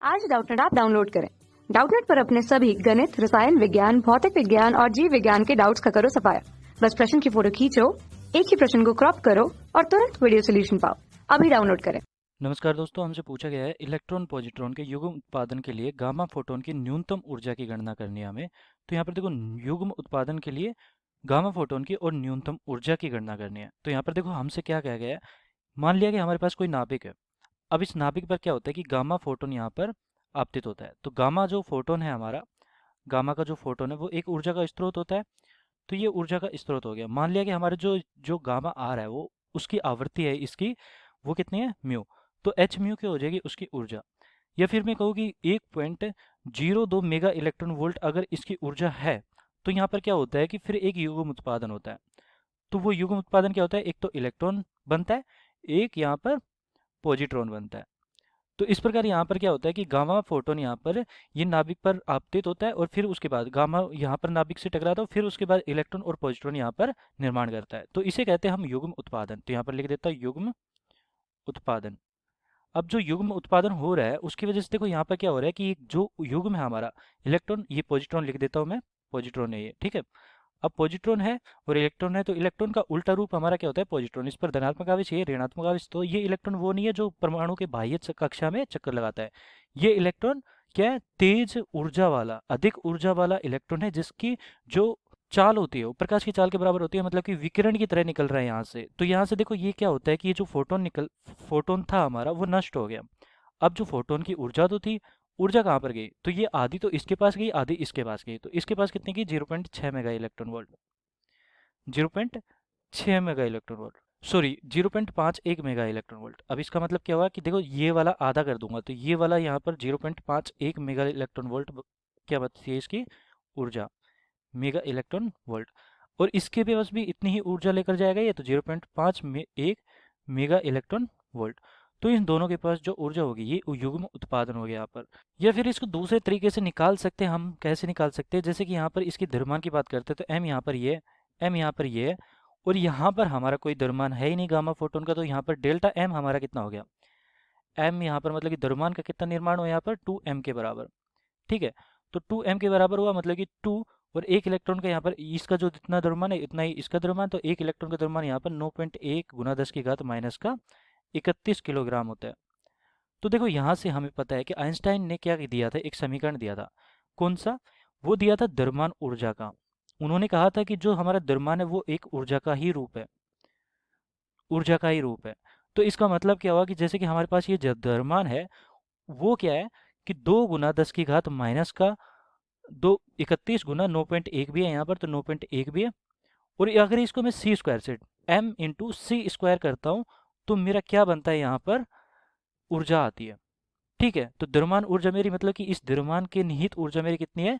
आज Doubtnut app download करें। Doubtnut पर अपने सभी गणित, रसायन विज्ञान, भौतिक विज्ञान और जीव विज्ञान के डाउट्स का करो सफाया। बस प्रश्न की फोटो खींचो, एक ही प्रश्न को क्रॉप करो और तुरंत वीडियो सोल्यूशन पाओ। अभी डाउनलोड करें। नमस्कार दोस्तों, हमसे पूछा गया है इलेक्ट्रॉन पॉजिट्रॉन के युग्म उत्पादन के लिए गामा फोटोन की न्यूनतम ऊर्जा की गणना करनी है हमें। तो यहाँ पर देखो, युग्म उत्पादन के लिए गामा फोटोन की और न्यूनतम ऊर्जा की गणना करनी है। तो यहाँ पर देखो, हमसे क्या कहा गया है। मान लिया कि हमारे पास कोई नाभिक है। अब इस नाभिक पर क्या होता है कि गामा फोटोन यहाँ पर आपतित होता है। तो गामा जो फोटोन है हमारा, गामा का जो फोटोन है वो एक ऊर्जा का स्रोत होता है। तो ये ऊर्जा का स्रोत हो गया। मान लिया कि हमारे जो जो गामा आ रहा है वो उसकी आवृत्ति है इसकी, वो कितनी है, म्यू। तो एच म्यू क्या हो जाएगी उसकी ऊर्जा। या फिर मैं कहूँ कि 1.02 मेगा इलेक्ट्रॉन वोल्ट अगर इसकी ऊर्जा है, तो यहाँ पर क्या होता है कि फिर एक युग्म उत्पादन होता है। तो वो युग्म उत्पादन क्या होता है, एक तो इलेक्ट्रॉन बनता है, एक यहाँ पर पॉजिट्रॉन बनता है। तो इस प्रकार यहाँ पर क्या होता है कि गामा फोटोन यहाँ पर ये नाभिक पर आपतित होता है और फिर उसके बाद गामा यहाँ पर नाभिक से टकराता है, फिर उसके बाद इलेक्ट्रॉन और पॉजिट्रॉन यहाँ पर निर्माण करता है। तो इसे कहते हैं हम युग्म उत्पादन। तो यहाँ पर लिख देता है युग्म उत्पादन। अब जो युग्म उत्पादन हो रहा है उसकी वजह से देखो यहाँ पर क्या हो रहा है कि जो युग्म है हमारा, इलेक्ट्रॉन, ये पॉजिट्रॉन लिख देता हूँ मैं, पॉजिट्रॉन है ये, ठीक है। अब पॉजिट्रॉन है और इलेक्ट्रॉन है, तो इलेक्ट्रॉन का उल्टा रूप हमारा क्या होता है, पॉजिट्रॉन। इस पर धनात्मक आवेश, ये ऋणात्मक आवेश। तो ये इलेक्ट्रॉन वो नहीं है जो परमाणु के बाह्य कक्षा में चक्कर लगाता है। ये इलेक्ट्रॉन क्या है, तेज ऊर्जा वाला, अधिक ऊर्जा वाला इलेक्ट्रॉन है, जिसकी जो चाल होती है वो प्रकाश की चाल के बराबर होती है, मतलब कि विकिरण की तरह निकल रहा है यहाँ से। तो यहाँ से देखो ये क्या होता है कि ये जो फोटोन था हमारा वो नष्ट हो गया। अब जो फोटोन की ऊर्जा तो थी, ऊर्जा कहाँ पर गई, तो ये आधी तो इसके पास गई, आधी इसके पास गई। तो इसके पास कितनी की, 0.6 mega electron volt, 0.6 mega electron volt, sorry 0.51 mega electron volt. अब इसका मतलब क्या हुआ कि देखो ये वाला आधा कर दूंगा, तो ये वाला यहाँ पर 0.51 मेगा इलेक्ट्रॉन वोल्ट क्या बचती है इसकी ऊर्जा, मेगा इलेक्ट्रॉन वोल्ट। और इसके पास भी इतनी ही ऊर्जा लेकर जाएगा ये, तो 0.51 मेगा इलेक्ट्रॉन वोल्ट। तो इन दोनों के पास जो ऊर्जा होगी ये युग्म उत्पादन हो गया यहाँ पर। या फिर इसको दूसरे तरीके से निकाल सकते हैं हम। कैसे निकाल सकते हैं, जैसे कि यहाँ पर इसकी द्रव्यमान की बात करते हैं, तो एम यहाँ पर ये है, एम यहाँ पर ये है, और यहाँ पर हमारा कोई द्रव्यमान है ही नहीं गामा फोटोन का। तो यहाँ पर डेल्टा एम हमारा कितना हो गया, एम यहाँ पर मतलब कि द्रव्यमान का कितना निर्माण हुआ यहाँ पर, 2m के बराबर, ठीक है। तो 2m के बराबर हुआ, मतलब कि 2, और एक इलेक्ट्रॉन का यहाँ पर इसका जो जितना द्रव्यमान है इतना ही इसका द्रव्यमान। तो एक इलेक्ट्रॉन का द्रव्यमान यहाँ पर 9.1 गुना 10 की घात माइनस का 31 किलोग्राम होता है। तो देखो यहाँ से हमें पता है कि आइंस्टाइन ने क्या दिया था, एक समीकरण दिया था। कौन सा, वो दिया था द्रव्यमान ऊर्जा का। उन्होंने कहा था कि जो हमारा द्रव्यमान है वो एक ऊर्जा का ही रूप है, ऊर्जा का ही रूप है। तो इसका मतलब क्या हुआ कि जैसे कि हमारे पास ये द्रव्यमान है वो क्या है कि 2 गुना 10 की घात माइनस का 31 गुना 9.1 भी है यहाँ पर, तो 9.1 भी है। और अगर इसको मैं सी स्क्वायर से m इंटू सी स्क्वायर करता हूँ, तो मेरा क्या बनता है यहाँ पर, ऊर्जा आती है, ठीक है। तो द्रव्यमान ऊर्जा मेरी, मतलब कि इस द्रव्यमान के निहित ऊर्जा मेरी कितनी है,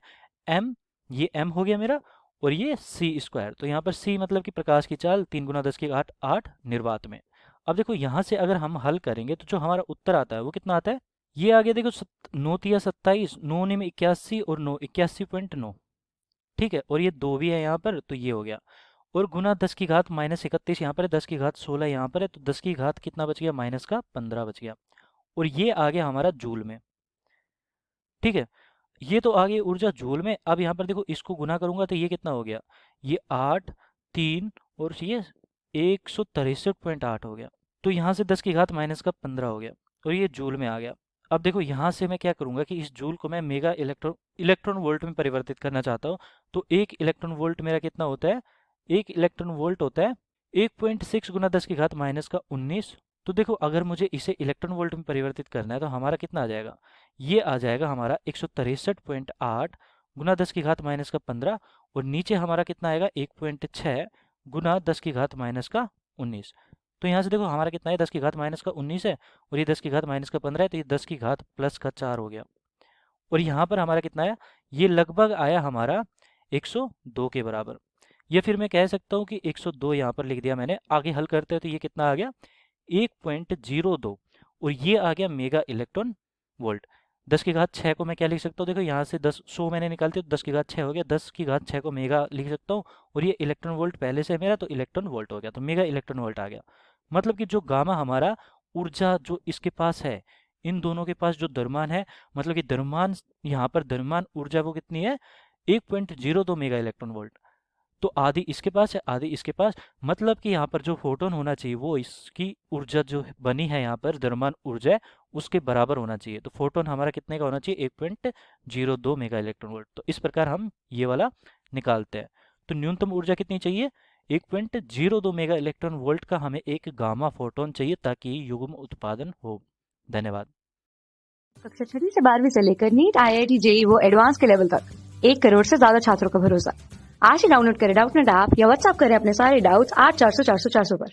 m, ये m हो गया मेरा, और ये सी स्क्वायर। तो यहाँ पर सी मतलब कि प्रकाश की चाल 3 गुना 10 की घात 8 निर्वात में। अब देखो यहाँ से अगर हम हल करेंगे तो जो हमारा उत्तर आता है वो कितना आता है, ये आ गया देखो 9×3 = 27, 9 में 81 और 9 81.9, ठीक है। और ये 2 भी है यहाँ पर, तो ये हो गया। और गुना 10 की घात माइनस 31 यहाँ पर है, 10 की घात 16 यहाँ पर है, तो 10 की घात कितना बच गया, माइनस का 15 बच गया। और ये आ गया हमारा जूल में, ठीक है। ये तो आ गई ऊर्जा जूल में। अब यहाँ पर देखो इसको गुना करूंगा तो ये कितना हो गया, ये 8, 3 और ये 163.8 हो गया। तो यहाँ से 10 की घात माइनस का 15 हो गया और ये जूल में आ गया। अब देखो यहाँ से मैं क्या करूँगा कि इस जूल को मैं मेगा इलेक्ट्रॉन वोल्ट में परिवर्तित करना चाहता हूँ। तो एक इलेक्ट्रॉन वोल्ट मेरा कितना होता है, एक इलेक्ट्रॉन वोल्ट होता है 1.6 गुना 10 की घात माइनस का 19। तो देखो अगर मुझे इसे इलेक्ट्रॉन वोल्ट में परिवर्तित करना है तो हमारा कितना आ जाएगा, ये आ जाएगा हमारा 163.8 गुना 10 की घात माइनस का 15, और नीचे हमारा कितना आएगा 1.6 गुना 10 की घात माइनस का 19। तो यहाँ से देखो हमारा कितना है, 10 की घात माइनस का 19 है, और ये 10 की घात माइनस का 15 है, तो ये 10 की घात प्लस का 4 हो गया। और यहाँ पर हमारा कितना आया, ये लगभग आया हमारा 102 के बराबर। या फिर मैं कह सकता हूँ कि 102 यहाँ पर लिख दिया मैंने। आगे हल करते हैं तो ये कितना आ गया, 1.02, और ये आ गया मेगा इलेक्ट्रॉन वोल्ट। 10 की घात 6 को मैं क्या लिख सकता हूँ, देखो यहाँ से 100 मैंने निकालते तो 10 की घात 6 हो गया, 10 की घात 6 को मेगा लिख सकता हूँ, और ये इलेक्ट्रॉन वोल्ट पहले से है मेरा, तो इलेक्ट्रॉन वोल्ट हो गया, तो मेगा इलेक्ट्रॉन वोल्ट आ गया। मतलब कि जो गामा हमारा ऊर्जा जो इसके पास है, इन दोनों के पास जो द्रव्यमान है, मतलब कि द्रव्यमान, यहाँ पर द्रव्यमान ऊर्जा वो कितनी है, 1.02 मेगा इलेक्ट्रॉन वोल्ट। तो आधी इसके पास है, आधी इसके पास, मतलब कि यहाँ पर जो फोटोन होना चाहिए वो इसकी ऊर्जा जो बनी है यहाँ पर द्रव्यमान ऊर्जा है, उसके बराबर होना चाहिए। तो फोटोन हमारा कितने का होना चाहिए, 1.02 मेगा इलेक्ट्रॉन वोल्ट। तो इस प्रकार हम ये वाला निकालते हैं। तो न्यूनतम ऊर्जा कितनी चाहिए, 1.02 मेगा इलेक्ट्रॉन वोल्ट का हमें एक गामा फोटोन चाहिए ताकि युग्म उत्पादन हो। धन्यवाद। कक्षा 6वीं से 12वीं से लेकर नीट, IIT, JEE वो एडवांस के लेवल तक 1 करोड़ से ज्यादा छात्रों का भरोसा। आज ही डाउनलोड करें डाउटनेट ऐप या व्हाट्सएप करें अपने सारे डाउट्स 8400 400 400 पर।